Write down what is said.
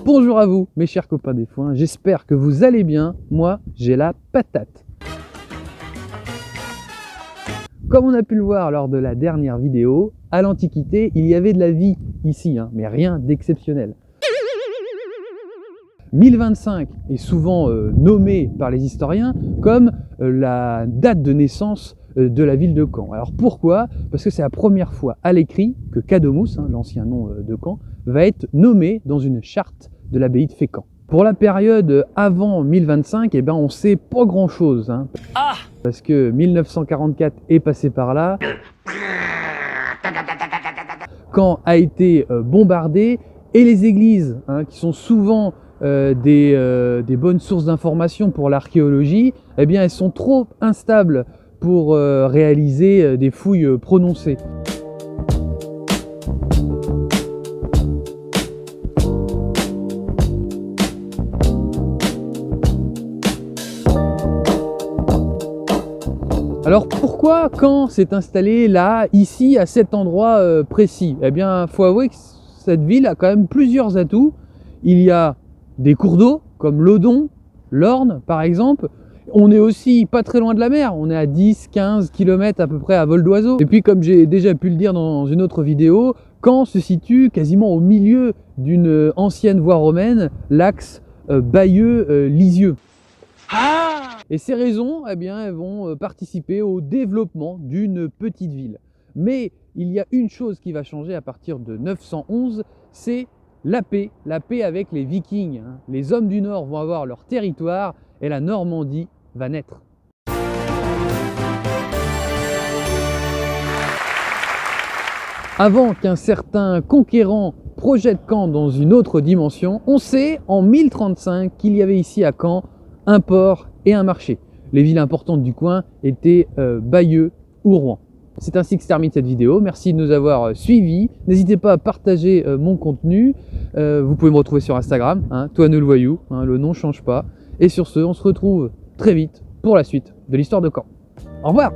Bonjour à vous mes chers copains des foins, j'espère que vous allez bien, moi j'ai la patate. Comme on a pu le voir lors de la dernière vidéo, à l'Antiquité il y avait de la vie ici, mais rien d'exceptionnel. 1025 est souvent nommé par les historiens comme la date de naissance de la ville de Caen. Alors pourquoi? Parce que c'est la première fois à l'écrit que Cadomous, l'ancien nom de Caen, va être nommé dans une charte de l'abbaye de Fécamp. Pour la période avant 1025, on sait pas grand chose. Parce que 1944 est passé par là. Caen a été bombardé et les églises, qui sont souvent des bonnes sources d'informations pour l'archéologie, elles sont trop instables pour réaliser des fouilles prononcées. Alors pourquoi Caen s'est installé là, ici, à cet endroit précis? Faut avouer que cette ville a quand même plusieurs atouts. Il y a des cours d'eau, comme l'Odon, l'Orne par exemple. On est aussi pas très loin de la mer, on est à 10-15 km à peu près à vol d'oiseau. Et puis comme j'ai déjà pu le dire dans une autre vidéo, Caen se situe quasiment au milieu d'une ancienne voie romaine, l'axe Bayeux-Lisieux. Et ces raisons, elles vont participer au développement d'une petite ville. Mais il y a une chose qui va changer à partir de 911, c'est la paix avec les Vikings. Les hommes du Nord vont avoir leur territoire et la Normandie va naître. Avant qu'un certain conquérant projette Caen dans une autre dimension, on sait en 1035 qu'il y avait ici à Caen un port et un marché. Les villes importantes du coin étaient Bayeux ou Rouen. C'est ainsi que se termine cette vidéo. Merci de nous avoir suivis. N'hésitez pas à partager mon contenu. Vous pouvez me retrouver sur Instagram, Toineux le Voyou, le nom ne change pas. Et sur ce, on se retrouve très vite pour la suite de l'histoire de Caen. Au revoir!